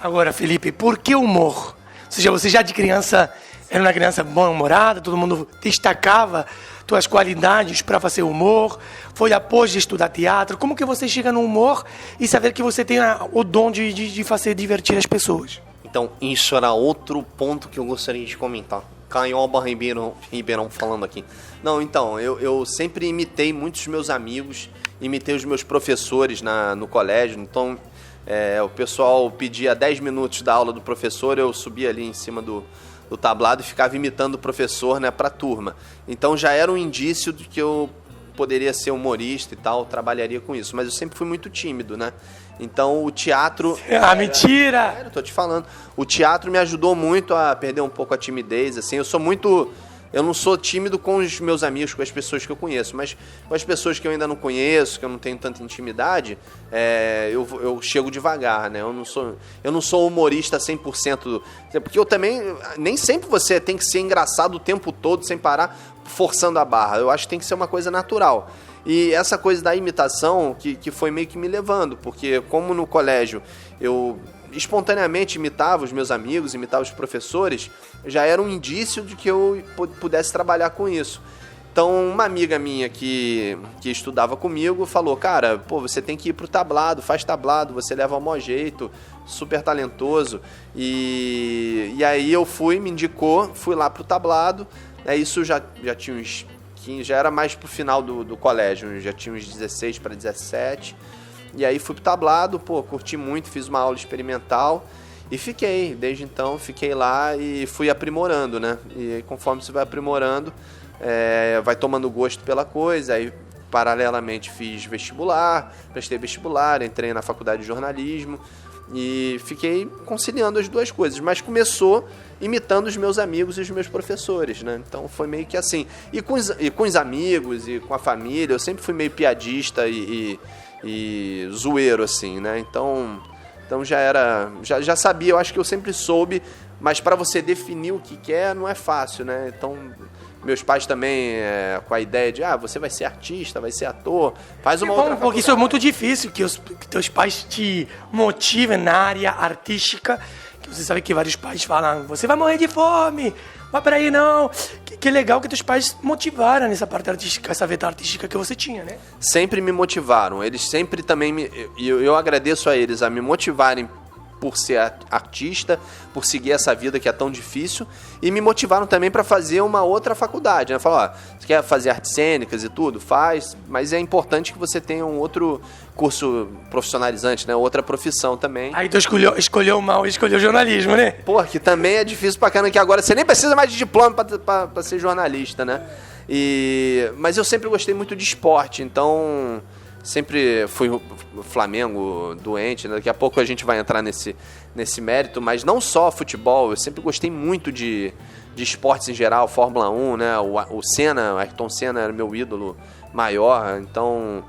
Agora, Felipe, por que humor? Ou seja, você já de criança era uma criança bom-humorada, todo mundo destacava suas qualidades para fazer humor, foi após de estudar teatro. Como que você chega no humor e saber que você tem o dom de fazer divertir as pessoas? Então, isso era outro ponto que eu gostaria de comentar. Canhoba Ribeirão falando aqui. Não, então, eu sempre imitei muitos meus amigos, imitei os meus professores no colégio. Então, o pessoal pedia 10 minutos da aula do professor, eu subia ali em cima do tablado e ficava imitando o professor, né, para a turma. Então já era um indício de que eu poderia ser humorista e tal, trabalharia com isso. Mas eu sempre fui muito tímido, né? Então o teatro... Mentira! Eu tô te falando. O teatro me ajudou muito a perder um pouco a timidez, assim. Eu não sou tímido com os meus amigos, com as pessoas que eu conheço, mas com as pessoas que eu ainda não conheço, que eu não tenho tanta intimidade, eu chego devagar, né? Eu não sou humorista 100%, porque eu também, nem sempre você tem que ser engraçado o tempo todo, sem parar, forçando a barra. Eu acho que tem que ser uma coisa natural. E essa coisa da imitação que foi meio que me levando, porque como no colégio eu espontaneamente imitava os meus amigos, imitava os professores, já era um indício de que eu pudesse trabalhar com isso. Então, uma amiga minha que estudava comigo falou, cara, pô, você tem que ir pro tablado, faz tablado, você leva o maior jeito, super talentoso. E aí eu me indicou, fui lá pro tablado, isso já tinha uns 15, já era mais pro final do colégio, já tinha uns 16 para 17. E aí fui pro tablado, curti muito, fiz uma aula experimental e fiquei. Desde então, fiquei lá e fui aprimorando, né? E aí, conforme você vai aprimorando, vai tomando gosto pela coisa. Aí, paralelamente, fiz vestibular, prestei vestibular, entrei na faculdade de jornalismo e fiquei conciliando as duas coisas. Mas começou imitando os meus amigos e os meus professores, né? Então, foi meio que assim. E com os amigos e com a família, eu sempre fui meio piadista e zoeiro, assim, né? Então já sabia, eu acho que eu sempre soube, mas para você definir o que quer não é fácil, né? Então, meus pais também, com a ideia de, você vai ser artista, vai ser ator, faz uma outra faculdade. Porque isso é muito difícil, que teus pais te motivem na área artística, que você sabe que vários pais falam, você vai morrer de fome, vai pra aí não. Que legal que teus pais motivaram nessa parte artística, essa veia artística que você tinha, né? Sempre me motivaram, eles sempre também eu agradeço a eles a me motivarem por ser artista, por seguir essa vida que é tão difícil, e me motivaram também para fazer uma outra faculdade, né? Falaram, você quer fazer artes cênicas e tudo? Faz, mas é importante que você tenha um outro curso profissionalizante, né? Outra profissão também. Aí tu escolheu mal e escolheu jornalismo, né? Pô, que também é difícil pra caramba, que agora você nem precisa mais de diploma pra ser jornalista, né? Mas eu sempre gostei muito de esporte, então sempre fui Flamengo doente, né? Daqui a pouco a gente vai entrar nesse mérito, mas não só futebol, eu sempre gostei muito de esportes em geral, Fórmula 1, né? O Senna, o Ayrton Senna era meu ídolo maior, então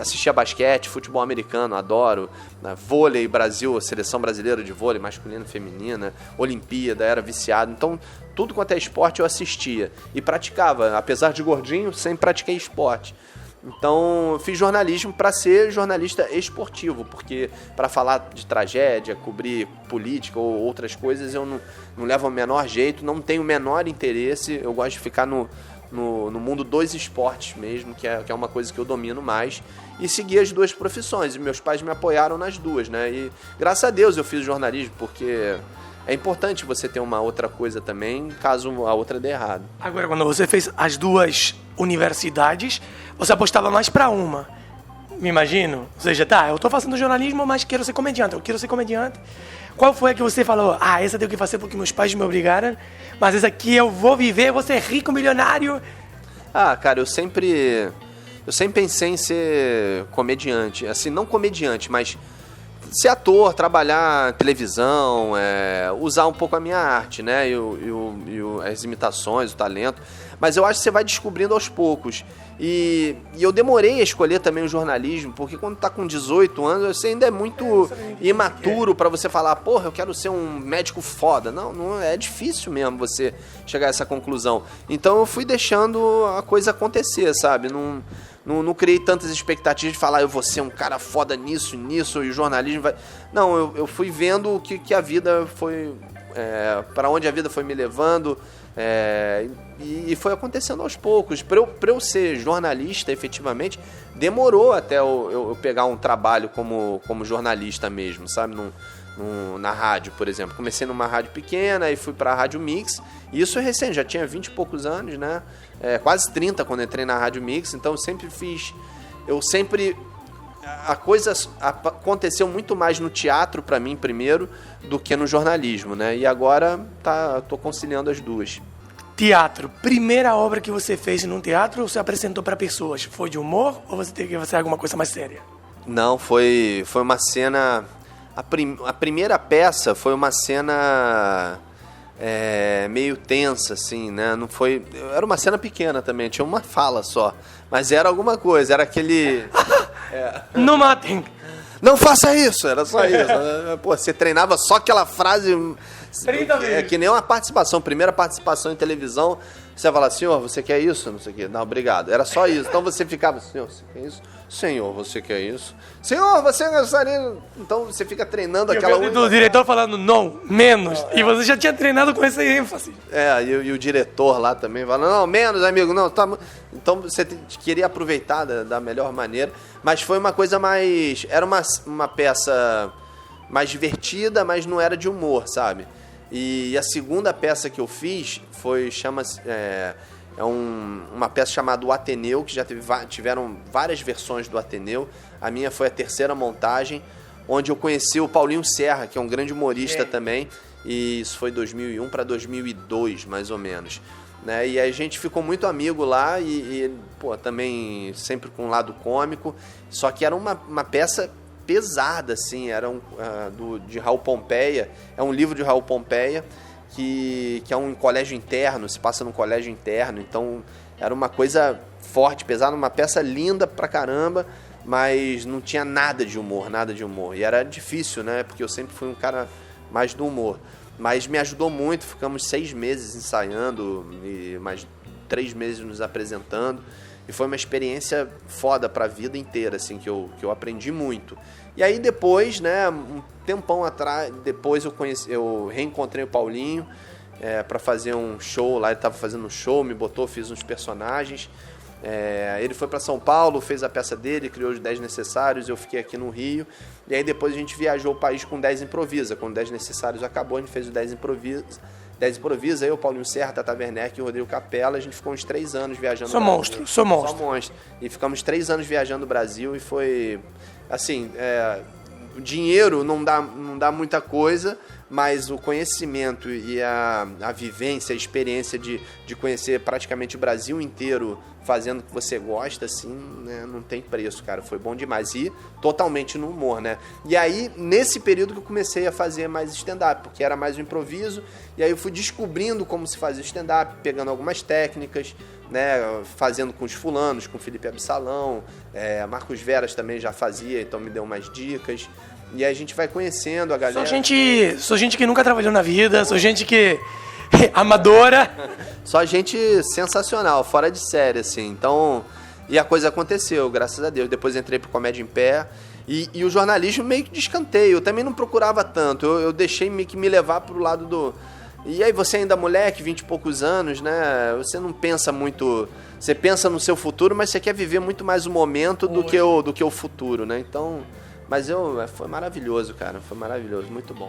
assistia basquete, futebol americano, adoro, né? Vôlei, Brasil, a seleção brasileira de vôlei, masculina e feminina, Olimpíada, era viciado, então tudo quanto é esporte eu assistia e praticava, apesar de gordinho, sempre pratiquei esporte. Então, eu fiz jornalismo para ser jornalista esportivo, porque para falar de tragédia, cobrir política ou outras coisas, eu não levo o menor jeito, não tenho o menor interesse, eu gosto de ficar no mundo dos esportes mesmo, que é uma coisa que eu domino mais, e seguir as duas profissões, e meus pais me apoiaram nas duas, né? E graças a Deus eu fiz jornalismo, porque é importante você ter uma outra coisa também, caso a outra dê errado. Agora, quando você fez as duas universidades, você apostava mais para uma, me imagino? Ou seja, eu tô fazendo jornalismo, mas quero ser comediante, Qual foi a que você falou, essa tenho que fazer porque meus pais me obrigaram, mas essa aqui eu vou viver, vou ser rico, milionário? Cara, eu sempre pensei em ser comediante, assim, não comediante, mas ser ator, trabalhar televisão, usar um pouco a minha arte, né? As imitações, o talento. Mas eu acho que você vai descobrindo aos poucos. E eu demorei a escolher também o jornalismo, porque quando tá com 18 anos, você ainda é muito imaturo para você falar, porra, eu quero ser um médico foda. Não é difícil mesmo você chegar a essa conclusão. Então eu fui deixando a coisa acontecer, sabe? Não não criei tantas expectativas de falar, eu vou ser um cara foda nisso, e o jornalismo vai... Não, eu fui vendo o que a vida foi... para onde a vida foi me levando, e foi acontecendo aos poucos. Para eu ser jornalista, efetivamente, demorou até eu pegar um trabalho como jornalista mesmo, sabe? Na rádio, por exemplo. Comecei numa rádio pequena e fui para a Rádio Mix. E isso é recente, já tinha 20 e poucos anos, né? Quase 30 quando entrei na Rádio Mix. Então a coisa aconteceu muito mais no teatro para mim primeiro do que no jornalismo, né? E agora tô conciliando as duas. Teatro. Primeira obra que você fez num teatro ou você apresentou para pessoas? Foi de humor ou você teve que fazer alguma coisa mais séria? Não, foi uma cena... A primeira peça foi uma cena meio tensa, assim, né? Não foi... Era uma cena pequena também, tinha uma fala só. Mas era alguma coisa, era aquele... Não matem! Não faça isso! Era só isso. Pô, você treinava só aquela frase... 30 vezes. É que nem uma participação, primeira participação em televisão, você fala, senhor, você quer isso? Não sei o quê. Não, obrigado. Era só isso. Então você ficava, senhor, você quer isso? Senhor, você quer isso? Senhor, você gostaria... Então você fica treinando aquela... O diretor falando não, menos. E você já tinha treinado com essa ênfase. E o diretor lá também falando, não, menos, amigo, não. Tá... Então você queria aproveitar da melhor maneira. Mas foi uma coisa mais... Era uma peça mais divertida, mas não era de humor, sabe? E a segunda peça que eu fiz chama-se... uma peça chamada O Ateneu, que já tiveram várias versões do Ateneu. A minha foi a terceira montagem, onde eu conheci o Paulinho Serra, que é um grande humorista também. E isso foi 2001 para 2002, mais ou menos. Né? E a gente ficou muito amigo lá também sempre com um lado cômico. Só que era uma peça pesada, assim, era de Raul Pompeia. É um livro de Raul Pompeia, que é um colégio interno, se passa num colégio interno, então era uma coisa forte, pesada, uma peça linda pra caramba, mas não tinha nada de humor, e era difícil, né, porque eu sempre fui um cara mais do humor, mas me ajudou muito, ficamos 6 meses ensaiando, e mais 3 meses nos apresentando, e foi uma experiência foda pra vida inteira, assim, que eu aprendi muito. E aí depois, né, um tempão atrás, depois eu reencontrei o Paulinho para fazer um show lá, ele estava fazendo um show, me botou, fiz uns personagens. Ele foi para São Paulo, fez a peça dele, criou os 10 Necessários, eu fiquei aqui no Rio. E aí depois a gente viajou o país com 10 Improvisa. Quando 10 Necessários acabou, a gente fez o 10 Improvisa, eu, Paulinho Serra, Tata Werneck e o Rodrigo Capella, a gente ficou uns 3 anos viajando Sou monstro. Só monstro. E ficamos 3 anos viajando o Brasil e foi, assim, o dinheiro não dá muita coisa, mas o conhecimento e a vivência, a experiência de conhecer praticamente o Brasil inteiro fazendo o que você gosta, assim, né, não tem preço, cara. Foi bom demais. E totalmente no humor, né? E aí, nesse período que eu comecei a fazer mais stand-up, porque era mais um improviso, e aí eu fui descobrindo como se fazia stand-up, pegando algumas técnicas, né, fazendo com os fulanos, com o Felipe Absalão, Marcos Veras também já fazia, então me deu umas dicas. E aí a gente vai conhecendo a galera. Sou gente que nunca trabalhou na vida, sou gente que... amadora. Só gente sensacional, fora de série, assim. Então, e a coisa aconteceu, graças a Deus. Depois entrei pro Comédia em Pé. E o jornalismo meio que de escanteio. Eu também não procurava tanto. Eu deixei meio que me levar pro lado do... E aí você ainda moleque, 20 e poucos anos, né? Você não pensa muito... Você pensa no seu futuro, mas você quer viver muito mais o momento do que o futuro, né? Então... Mas foi maravilhoso, cara. Foi maravilhoso, muito bom.